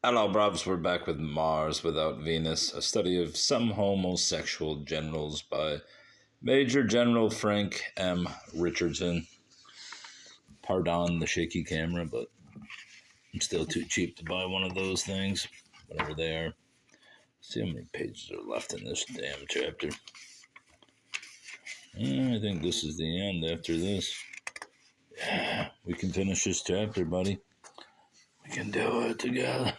Hello, Bruvs. We're back with Mars Without Venus, a study of some homosexual generals by Major General Frank M. Richardson. Pardon the shaky camera, but I'm still too cheap to buy one of those things, whatever they are. See how many pages are left in this damn chapter. I think this is the end after this. Yeah, we can finish this chapter, buddy. We can do it together.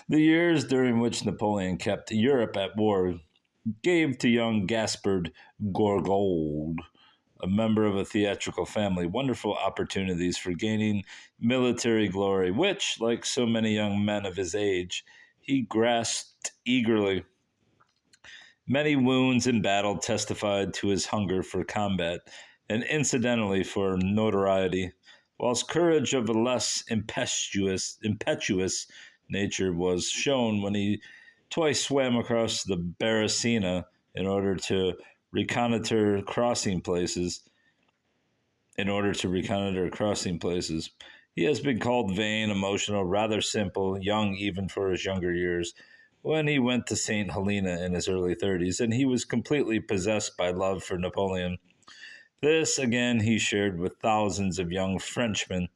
The years during which Napoleon kept Europe at war gave to young Gaspard Gourgaud, a member of a theatrical family, wonderful opportunities for gaining military glory, which, like so many young men of his age, he grasped eagerly. Many wounds in battle testified to his hunger for combat, and incidentally for notoriety, whilst courage of a less impetuous nature was shown when he twice swam across the Beresina in order to reconnoiter crossing places. He has been called vain, emotional, rather simple, young even for his younger years, when he went to St. Helena in his early 30s, and he was completely possessed by love for Napoleon. This, again, he shared with thousands of young Frenchmen,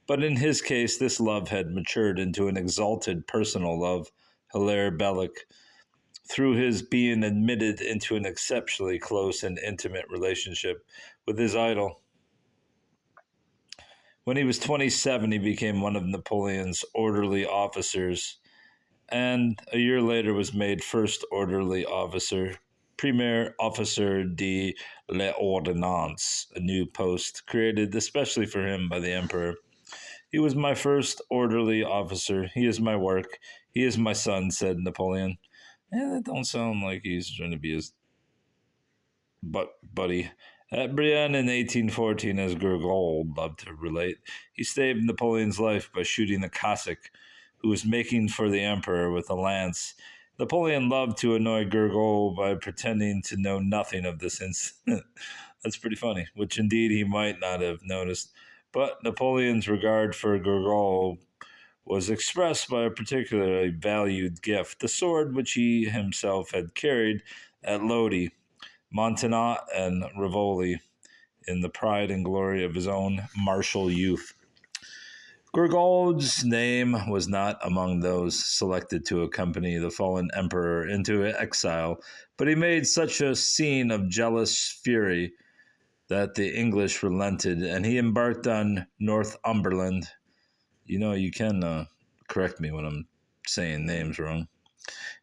but in his case, this love had matured into an exalted personal love, hilaire bellic, through his being admitted into an exceptionally close and intimate relationship with his idol. When he was 27, he became one of Napoleon's orderly officers, and a year later was made first orderly officer, Premier Officer de l'Ordonnance, a new post created especially for him by the Emperor. He was my first orderly officer. He is my work. He is my son, said Napoleon. That don't sound like he's trying to be his buddy. At Brienne in 1814, as Gourgaud loved to relate, he saved Napoleon's life by shooting a Cossack who was making for the emperor with a lance. Napoleon loved to annoy Gourgaud by pretending to know nothing of this incident. That's pretty funny, which indeed he might not have noticed. But Napoleon's regard for Gourgaud was expressed by a particularly valued gift, the sword which he himself had carried at Lodi, Montagnat, and Rivoli, in the pride and glory of his own martial youth. Gourgaud's name was not among those selected to accompany the fallen emperor into exile, but he made such a scene of jealous fury that the English relented, and he embarked on Northumberland. You can correct me when I'm saying names wrong.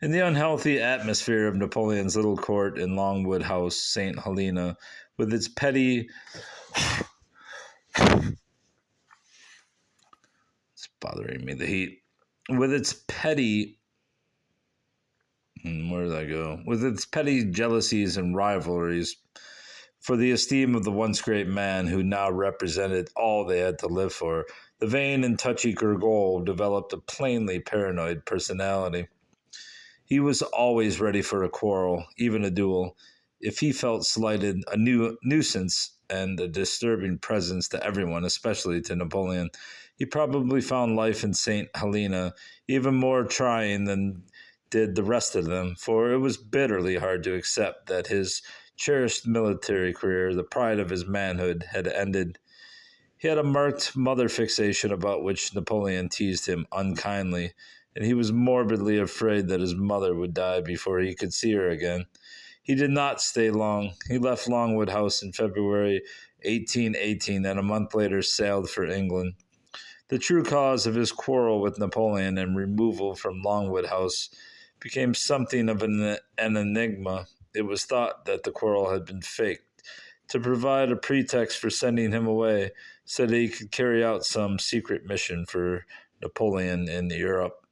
In the unhealthy atmosphere of Napoleon's little court in Longwood House, St. Helena, with its petty... It's bothering me, the heat. With its petty... Where did I go? With its petty jealousies and rivalries for the esteem of the once great man who now represented all they had to live for, the vain and touchy Gourgaud developed a plainly paranoid personality. He was always ready for a quarrel, even a duel. If he felt slighted, a nuisance and a disturbing presence to everyone, especially to Napoleon. He probably found life in St. Helena even more trying than did the rest of them, for it was bitterly hard to accept that his cherished military career, the pride of his manhood, had ended. He had a marked mother fixation about which Napoleon teased him unkindly, and he was morbidly afraid that his mother would die before he could see her again. He did not stay long. He left Longwood House in February 1818 and a month later sailed for England. The true cause of his quarrel with Napoleon and removal from Longwood House became something of an enigma. It was thought that the quarrel had been faked to provide a pretext for sending him away so that he could carry out some secret mission for Napoleon in Europe,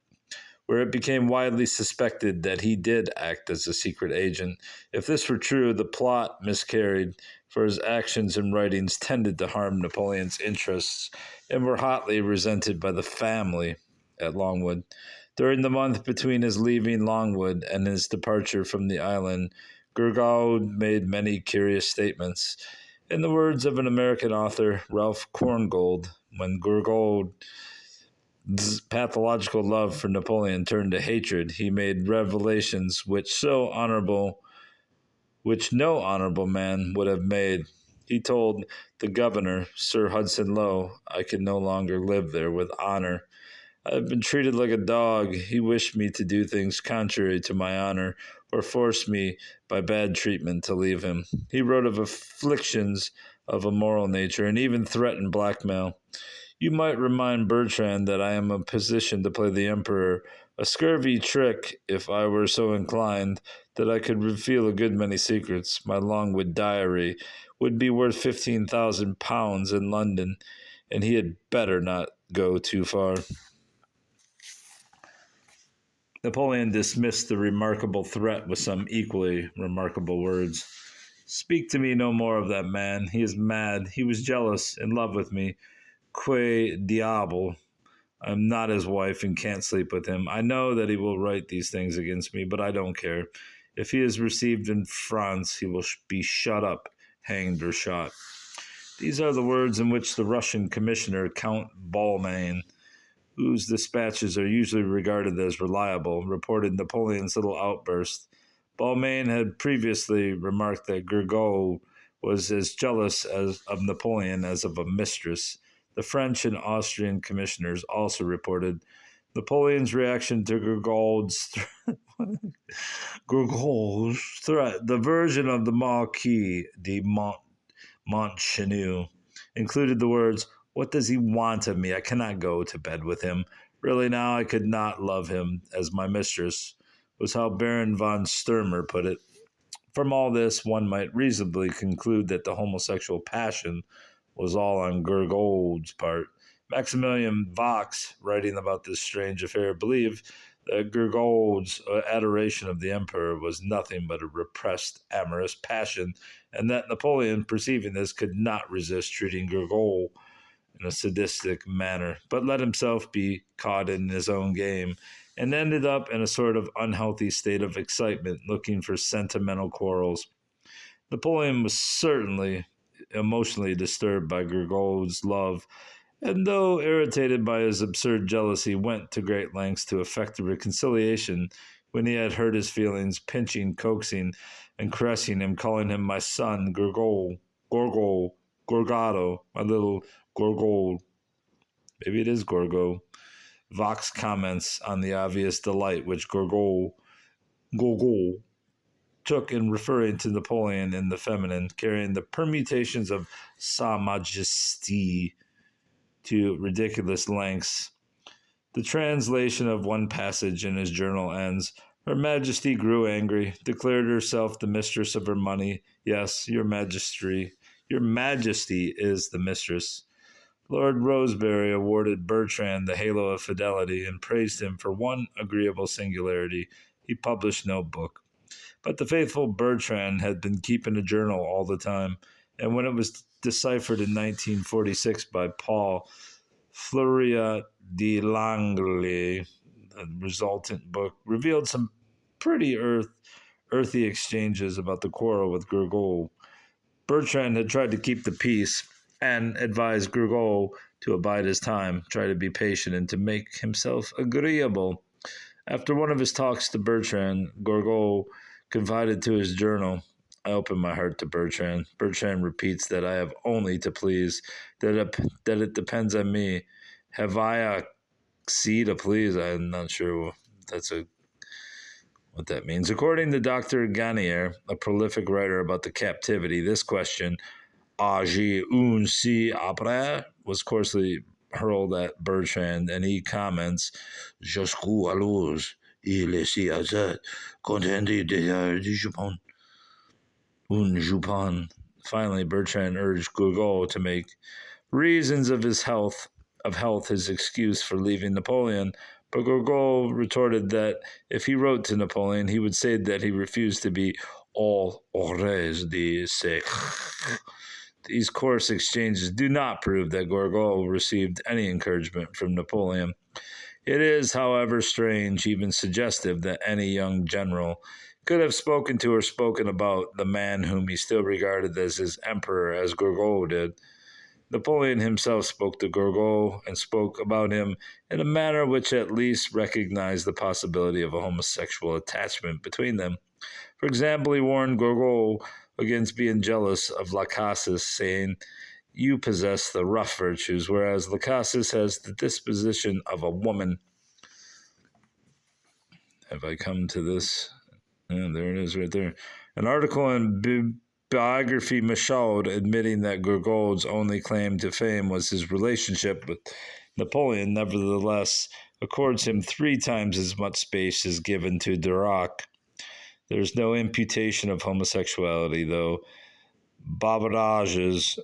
where it became widely suspected that he did act as a secret agent. If this were true, the plot miscarried, for his actions and writings tended to harm Napoleon's interests and were hotly resented by the family at Longwood. During the month between his leaving Longwood and his departure from the island, Gourgaud made many curious statements. In the words of an American author, Ralph Korngold, when Gourgaud pathological love for Napoleon turned to hatred. He made revelations which no honorable man would have made. He told the governor, Sir Hudson Lowe, I can no longer live there with honor. I have been treated like a dog. He wished me to do things contrary to my honor, or forced me by bad treatment to leave him. He wrote of afflictions of a moral nature, and even threatened blackmail. You might remind Bertrand that I am in a position to play the Emperor a scurvy trick if I were so inclined, that I could reveal a good many secrets. My Longwood diary would be worth £15,000 in London, and he had better not go too far. Napoleon dismissed the remarkable threat with some equally remarkable words. Speak to me no more of that man. He is mad. He was jealous, in love with me. Que diable. I'm not his wife and can't sleep with him. I know that he will write these things against me, but I don't care. If he is received in France, he will be shut up, hanged, or shot. These are the words in which the Russian commissioner, Count Balmain, whose dispatches are usually regarded as reliable, reported Napoleon's little outburst. Balmain had previously remarked that Gourgaud was as jealous of Napoleon as of a mistress. The French and Austrian commissioners also reported Napoleon's reaction to Gourgaud's threat. The version of the Marquis de Montchenu included the words, what does he want of me? I cannot go to bed with him. Really now I could not love him as my mistress, was how Baron von Sturmer put it. From all this, one might reasonably conclude that the homosexual passion was all on Gourgaud's part. Maximilian Vox, writing about this strange affair, believed that Gourgaud's adoration of the emperor was nothing but a repressed amorous passion, and that Napoleon, perceiving this, could not resist treating Gourgaud in a sadistic manner, but let himself be caught in his own game, and ended up in a sort of unhealthy state of excitement, looking for sentimental quarrels. Napoleon was certainly emotionally disturbed by Gourgaud's love, and though irritated by his absurd jealousy, went to great lengths to effect a reconciliation when he had hurt his feelings, pinching, coaxing, and caressing him, calling him my son, Gorgado, my little Gorgol. Maybe it is Gorgo. Vox comments on the obvious delight which Gorgol took in referring to Napoleon in the feminine, carrying the permutations of Sa Majesté to ridiculous lengths. The translation of one passage in his journal ends, Her Majesty grew angry, declared herself the mistress of her money. Yes, your Majesty is the mistress. Lord Rosebery awarded Bertrand the halo of fidelity and praised him for one agreeable singularity. He published no book. But the faithful Bertrand had been keeping a journal all the time, and when it was deciphered in 1946 by Paul Fleury de Langley, the resultant book revealed some pretty earthy exchanges about the quarrel with Gourgaud. Bertrand had tried to keep the peace and advised Gourgaud to abide his time, try to be patient, and to make himself agreeable. After one of his talks to Bertrand, Gourgaud confided to his journal, I open my heart to Bertrand. Bertrand repeats that I have only to please, that it depends on me. Have I a see to please? I'm not sure what that means. According to Dr. Garnier, a prolific writer about the captivity, this question, Agi un si après, was coarsely hurled at Bertrand, and he comments, Jusqu'où alors il est si hasard, contenté de Japon, un Japon. Finally, Bertrand urged Gourgaud to make reasons of health his excuse for leaving Napoleon, but Gourgaud retorted that if he wrote to Napoleon, he would say that he refused to be all hors de secret. These coarse exchanges do not prove that Gourgaud received any encouragement from Napoleon. It is, however, strange, even suggestive, that any young general could have spoken to or spoken about the man whom he still regarded as his emperor, as Gourgaud did. Napoleon himself spoke to Gourgaud and spoke about him in a manner which at least recognized the possibility of a homosexual attachment between them. For example, he warned Gourgaud against being jealous of Lacasse, saying, "You possess the rough virtues, whereas Lacasse has the disposition of a woman." Have I come to this? There it is right there. An article in Biography Michaud admitting that Gourgaud's only claim to fame was his relationship with Napoleon, nevertheless, accords him 3 times as much space as given to Dirac. There is no imputation of homosexuality, though bavarages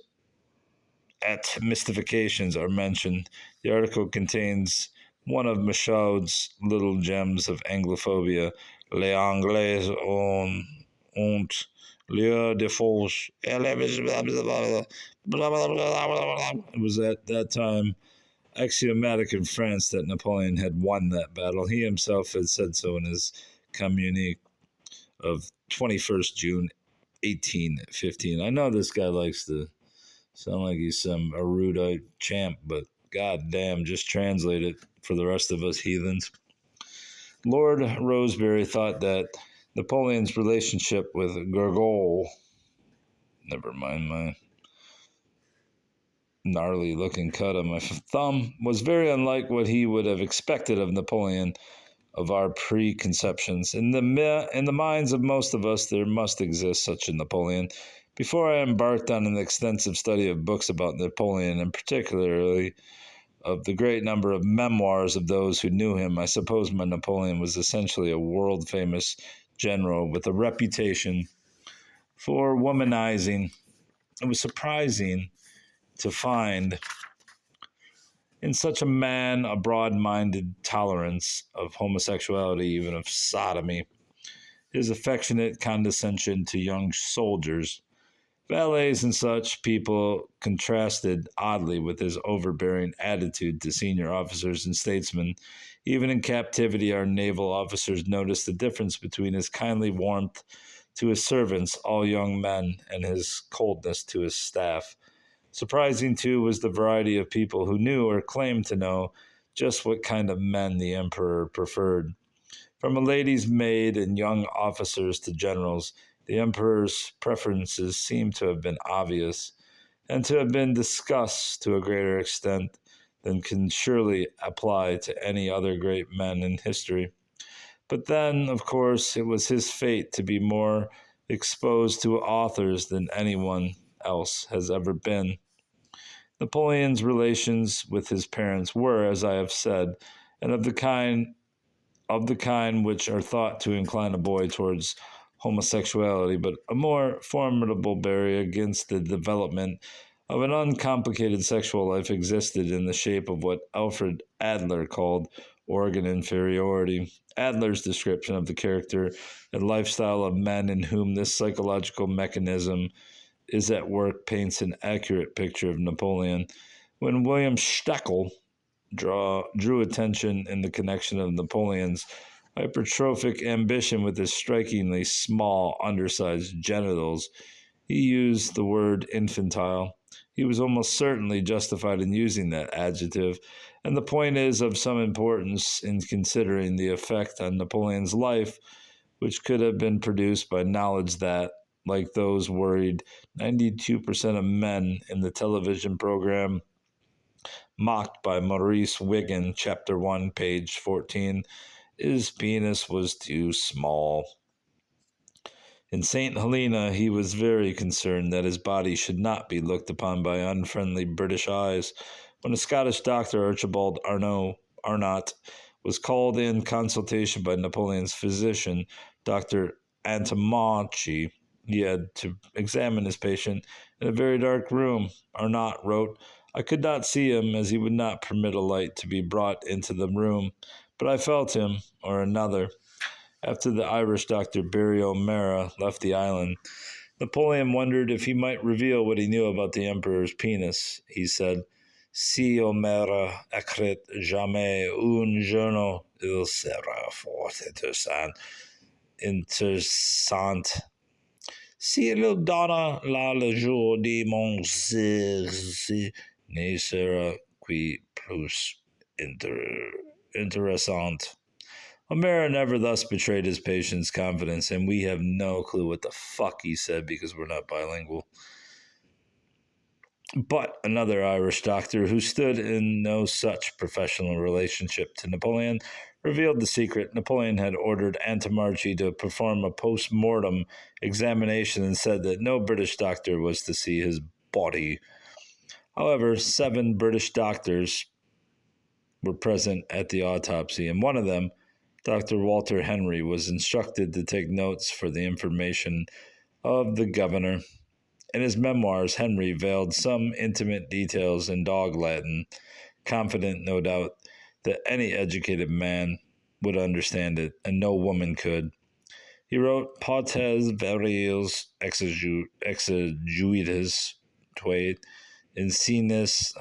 at mystifications are mentioned. The article contains one of Michaud's little gems of Anglophobia, Les Anglais ont lieu de force. It was at that time axiomatic in France that Napoleon had won that battle. He himself had said so in his communique of 21st June 1815. I know this guy likes to sound like he's some erudite champ, but goddamn, just translate it for the rest of us heathens. Lord Rosebery thought that Napoleon's relationship with Gourgaud, never mind my gnarly looking cut on my thumb, was very unlike what he would have expected of Napoleon, of our preconceptions. In the minds of most of us, there must exist such a Napoleon. Before I embarked on an extensive study of books about Napoleon, and particularly of the great number of memoirs of those who knew him, I suppose my Napoleon was essentially a world-famous general with a reputation for womanizing. It was surprising to find in such a man a broad-minded tolerance of homosexuality, even of sodomy, his affectionate condescension to young soldiers, valets, and such people contrasted oddly with his overbearing attitude to senior officers and statesmen. Even in captivity, our naval officers noticed the difference between his kindly warmth to his servants, all young men, and his coldness to his staff. Surprising, too, was the variety of people who knew or claimed to know just what kind of men the emperor preferred. From a lady's maid and young officers to generals, the emperor's preferences seem to have been obvious, and to have been discussed to a greater extent than can surely apply to any other great men in history. But then, of course, it was his fate to be more exposed to authors than anyone else has ever been. Napoleon's relations with his parents were, as I have said, and of the kind which are thought to incline a boy towards homosexuality, but a more formidable barrier against the development of an uncomplicated sexual life existed in the shape of what Alfred Adler called organ inferiority. Adler's description of the character and lifestyle of men in whom this psychological mechanism is at work paints an accurate picture of Napoleon. When William Steckel drew attention in the connection of Napoleon's hypertrophic ambition with his strikingly small, undersized genitals, he used the word infantile. He was almost certainly justified in using that adjective, and the point is of some importance in considering the effect on Napoleon's life which could have been produced by knowledge that, like those worried 92% of men in the television program mocked by Maurice Wiggin, Chapter 1, page 14, his penis was too small. In St. Helena, he was very concerned that his body should not be looked upon by unfriendly British eyes. When a Scottish doctor, Archibald Arnott, was called in consultation by Napoleon's physician, Dr. Antomonchi, he had to examine his patient in a very dark room. Arnott wrote, "I could not see him, as he would not permit a light to be brought into the room, but I felt him, or another." After the Irish doctor Barry O'Mara left the island, Napoleon wondered if he might reveal what he knew about the emperor's penis. He said, "Si O'Mara écrit jamais un journal, il sera fort intéressant. Si il donna la le jour de mon exercice ne sera qui plus interessant. O'Mara never thus betrayed his patient's confidence, and we have no clue what the fuck he said because we're not bilingual. But another Irish doctor who stood in no such professional relationship to Napoleon revealed the secret. Napoleon had ordered Antimarchi to perform a post-mortem examination and said that no British doctor was to see his body. However, 7 British doctors were present at the autopsy, and one of them, Dr. Walter Henry, was instructed to take notes for the information of the governor. In his memoirs, Henry veiled some intimate details in dog Latin, confident, no doubt, that any educated man would understand it, and no woman could. He wrote Potes Varios Exeguitas Tuate Insinus,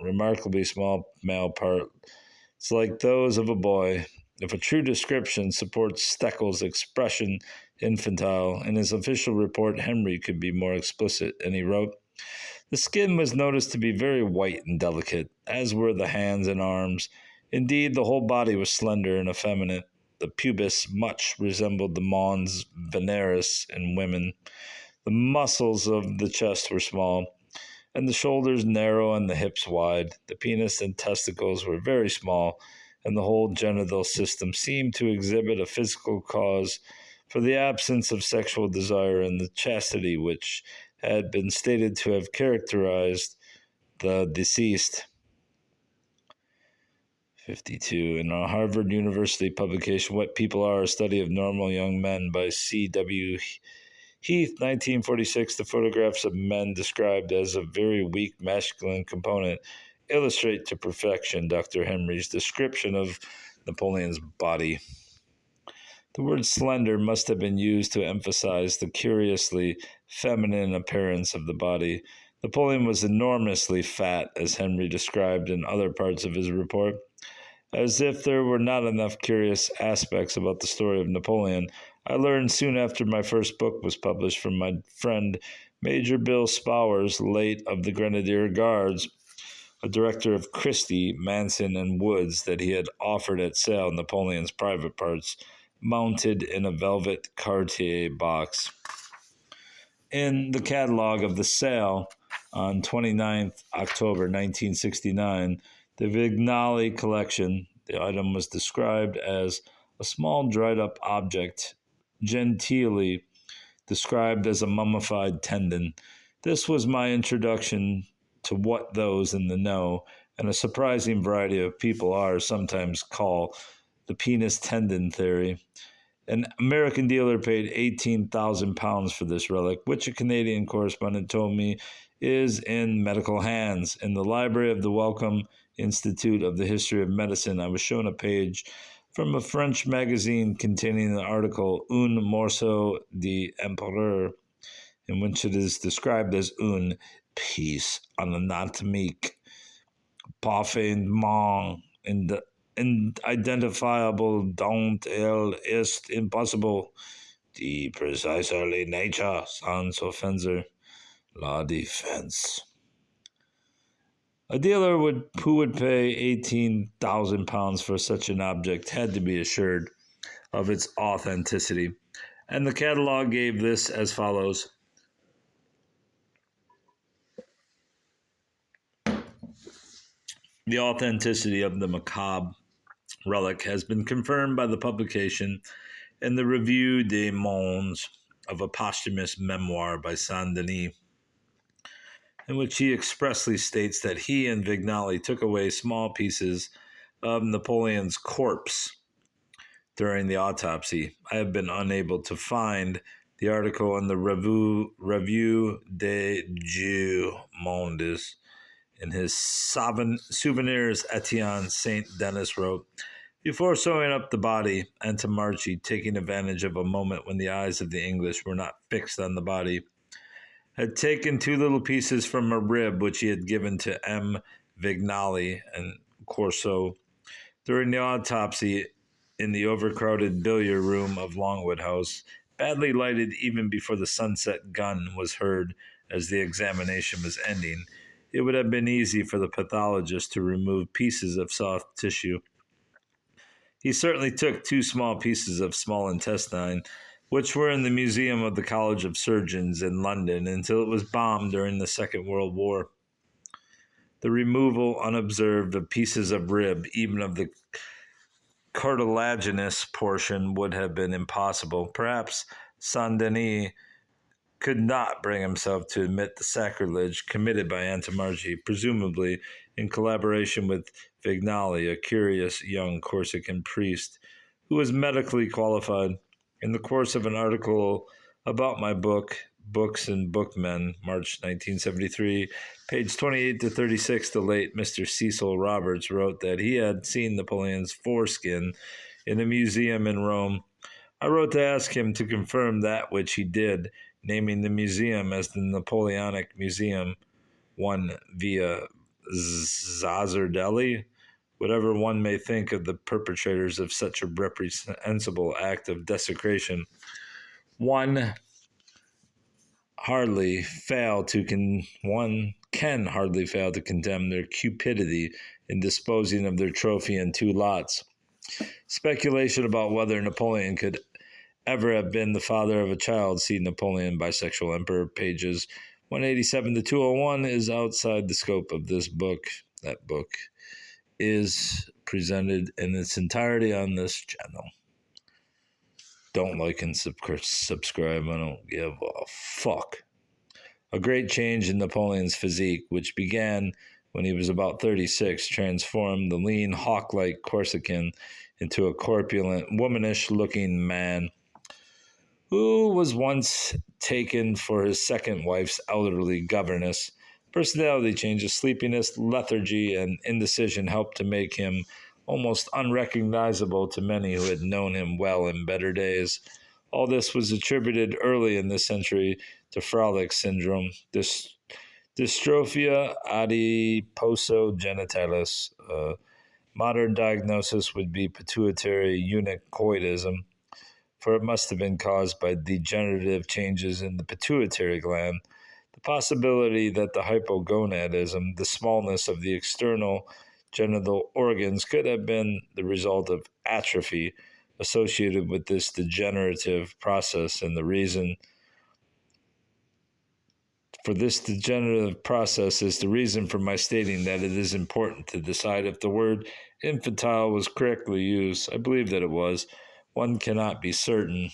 remarkably small male part. It's like those of a boy. If a true description supports Steckel's expression infantile, in his official report, Henry could be more explicit, and he wrote, "The skin was noticed to be very white and delicate, as were the hands and arms. Indeed, the whole body was slender and effeminate. The pubis much resembled the mons veneris in women. The muscles of the chest were small, and the shoulders narrow and the hips wide. The penis and testicles were very small, and the whole genital system seemed to exhibit a physical cause for the absence of sexual desire and the chastity which had been stated to have characterized the deceased." 52. In a Harvard University publication, What People Are, a Study of Normal Young Men by C.W. Heath, 1946, the photographs of men described as a very weak masculine component illustrate to perfection Dr. Henry's description of Napoleon's body. The word slender must have been used to emphasize the curiously feminine appearance of the body. Napoleon was enormously fat, as Henry described in other parts of his report. As if there were not enough curious aspects about the story of Napoleon, I learned soon after my first book was published from my friend Major Bill Spowers, late of the Grenadier Guards, a director of Christie, Manson, and Woods, that he had offered at sale Napoleon's private parts, mounted in a velvet Cartier box. In the catalog of the sale on 29th October 1969, the Vignali collection, the item was described as a small dried-up object, genteelly described as a mummified tendon. This was my introduction to what those in the know, and a surprising variety of people are, sometimes call the penis tendon theory. An American dealer paid £18,000 for this relic, which a Canadian correspondent told me is in medical hands. In the library of the Wellcome Institute of the History of Medicine, I was shown a page from a French magazine containing an article, Un morceau d'empereur, in which it is described as une piece anatomique parfaitement identifiable dont il est impossible de préciser la nature sans offenser la défense. A dealer who would pay £18,000 for such an object had to be assured of its authenticity, and the catalog gave this as follows. The authenticity of the macabre relic has been confirmed by the publication in the Revue des Mondes of a posthumous memoir by Saint-Denis, in which he expressly states that he and Vignali took away small pieces of Napoleon's corpse during the autopsy. I have been unable to find the article in the Revue des Mondes. In his souvenirs, Etienne Saint Denis wrote, "Before sewing up the body, Antimarchi, taking advantage of a moment when the eyes of the English were not fixed on the body, had taken 2 little pieces from a rib which he had given to M. Vignali and Corso during the autopsy in the overcrowded billiard room of Longwood House. badly lighted even before the sunset gun was heard as the examination was ending. It would have been easy for the pathologist to remove pieces of soft tissue. He certainly took two small pieces of small intestine, which were in the Museum of the College of Surgeons in London until it was bombed during the Second World War. The removal unobserved of pieces of rib, even of the cartilaginous portion, would have been impossible. Perhaps Saint Denis could not bring himself to admit the sacrilege committed by Antimarchi, presumably in collaboration with Vignali, a curious young Corsican priest who was medically qualified. In the course of an article about my book, Books and Bookmen, March 1973, page 28 to 36, the late Mr. Cecil Roberts wrote that he had seen Napoleon's foreskin in a museum in Rome. I wrote to ask him to confirm that which he did, naming the museum as the Napoleonic Museum, one via Zazzardelli. Whatever one may think of the perpetrators of such a reprehensible act of desecration, one can hardly fail to condemn their cupidity in disposing of their trophy in two lots. Speculation about whether Napoleon could ever have been the father of a child, see Napoleon, Bisexual Emperor, pages 187 to 201, is outside the scope of this book. That book is presented in its entirety on this channel. Don't like and subscribe. I don't give a fuck. A great change in Napoleon's physique, which began when he was about 36, transformed the lean, hawk-like Corsican into a corpulent, womanish-looking man who was once taken for his second wife's elderly governess. Personality changes, sleepiness, lethargy, and indecision helped to make him almost unrecognizable to many who had known him well in better days. All this was attributed early in this century to Frolic syndrome, dystrophia adiposo-genitalis. Modern diagnosis would be pituitary unicoidism, for it must have been caused by degenerative changes in the pituitary gland. The possibility that the hypogonadism, the smallness of the external genital organs, could have been the result of atrophy associated with this degenerative process, and the reason for this degenerative process is the reason for my stating that it is important to decide if the word infantile was correctly used. I believe that it was. One cannot be certain.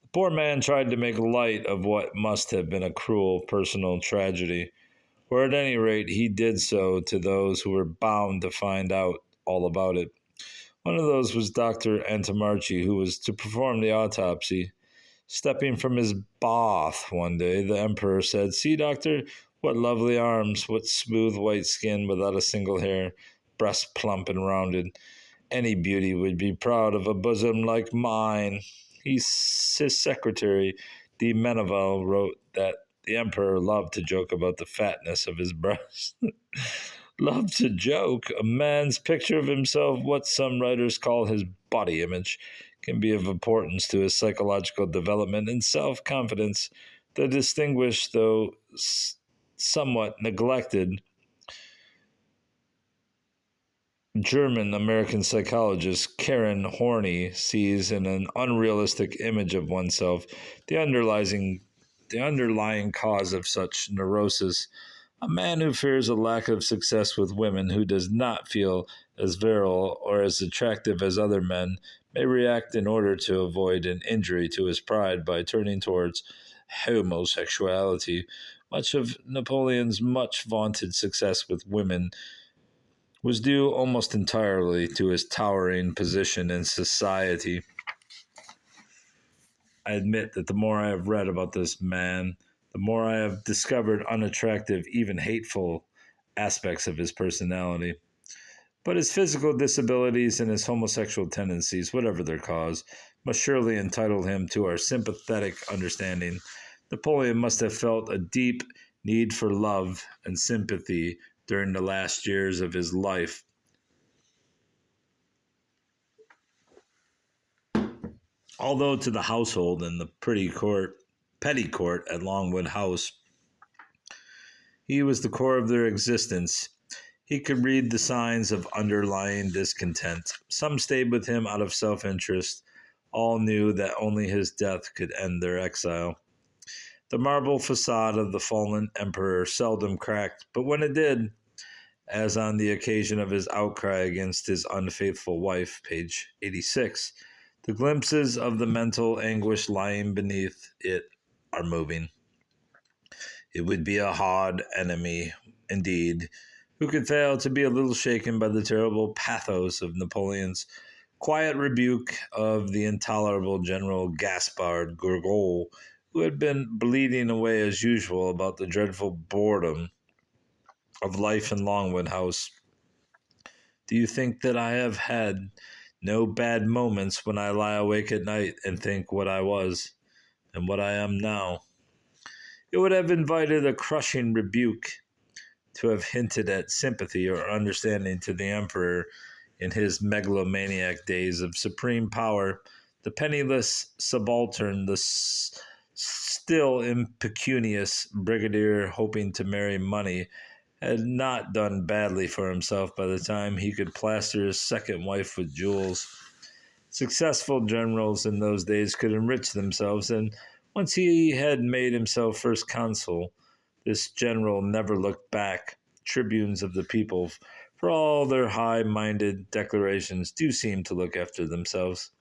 The poor man tried to make light of what must have been a cruel personal tragedy, or at any rate he did so to those who were bound to find out all about it. One of those was Dr. Antimarchi, who was to perform the autopsy. Stepping from his bath one day, the emperor said, "See, doctor, what lovely arms, what smooth white skin without a single hair, breast plump and rounded. Any beauty would be proud of a bosom like mine." His secretary, de Meneval, wrote that the emperor loved to joke about the fatness of his breast. Loved to joke. A man's picture of himself, what some writers call his body image, can be of importance to his psychological development and self-confidence. The distinguished, though somewhat neglected, German-American psychologist Karen Horney sees in an unrealistic image of oneself the underlying cause of such neurosis. A man who fears a lack of success with women, who does not feel as virile or as attractive as other men, may react in order to avoid an injury to his pride by turning towards homosexuality. Much of Napoleon's much vaunted success with women was due almost entirely to his towering position in society. I admit that the more I have read about this man, the more I have discovered unattractive, even hateful aspects of his personality. But his physical disabilities and his homosexual tendencies, whatever their cause, must surely entitle him to our sympathetic understanding. Napoleon must have felt a deep need for love and sympathy during the last years of his life. Although to the household and the petty court at Longwood House, he was the core of their existence. He could read the signs of underlying discontent. Some stayed with him out of self interest. All knew that only his death could end their exile. The marble facade of the fallen emperor seldom cracked, but when it did, as on the occasion of his outcry against his unfaithful wife, page 86, the glimpses of the mental anguish lying beneath it are moving. It would be a hard enemy, indeed, who could fail to be a little shaken by the terrible pathos of Napoleon's quiet rebuke of the intolerable General Gaspard Gourgaud, who had been bleeding away as usual about the dreadful boredom of life in Longwood House. Do you think that I have had no bad moments when I lie awake at night and think what I was and what I am now? It would have invited a crushing rebuke to have hinted at sympathy or understanding to the emperor in his megalomaniac days of supreme power. The penniless subaltern, the still impecunious brigadier hoping to marry money, had not done badly for himself by the time he could plaster his second wife with jewels. Successful generals in those days could enrich themselves, and once he had made himself first consul, this general never looked back. Tribunes of the people, for all their high-minded declarations, do seem to look after themselves.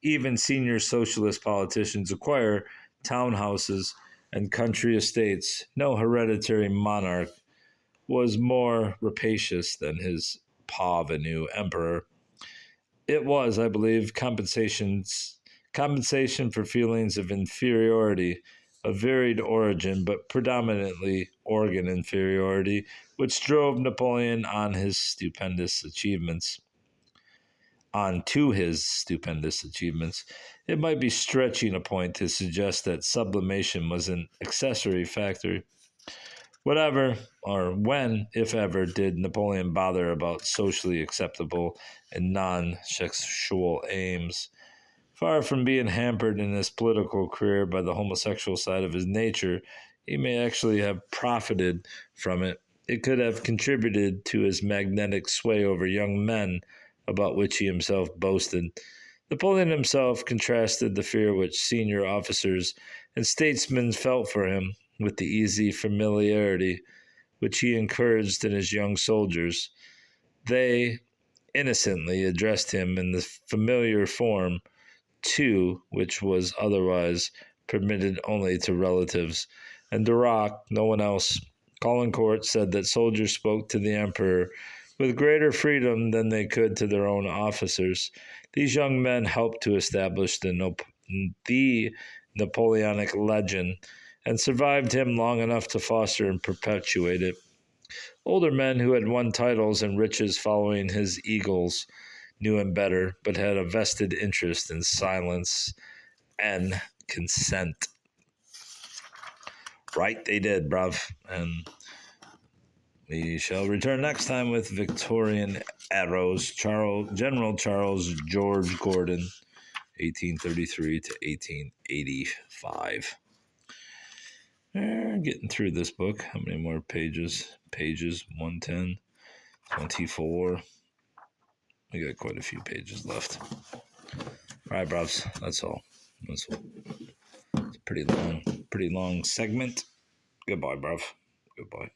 Even senior socialist politicians acquire townhouses and country estates. No hereditary monarch was more rapacious than his parvenu emperor. It was, I believe, compensation for feelings of inferiority, of varied origin, but predominantly organ inferiority, which drove Napoleon on to his stupendous achievements. It might be stretching a point to suggest that sublimation was an accessory factor. Whatever, or when, if ever, did Napoleon bother about socially acceptable and non-sexual aims? Far from being hampered in his political career by the homosexual side of his nature, he may actually have profited from it. It could have contributed to his magnetic sway over young men, about which he himself boasted. Napoleon himself contrasted the fear which senior officers and statesmen felt for him with the easy familiarity which he encouraged in his young soldiers. They innocently addressed him in the familiar form too, which was otherwise permitted only to relatives, and Duroc, no one else. Caulaincourt said that soldiers spoke to the emperor with greater freedom than they could to their own officers. These young men helped to establish the Napoleonic legend and survived him long enough to foster and perpetuate it. Older men who had won titles and riches following his eagles knew him better, but had a vested interest in silence and consent. Right, they did, bruv. And we shall return next time with Victorian arrows. General Charles George Gordon, 1833 to 1885. Getting through this book. How many more pages? Pages 110, 24. We got quite a few pages left. All right, bros. That's all. It's a pretty long segment. Goodbye, bruv. Goodbye.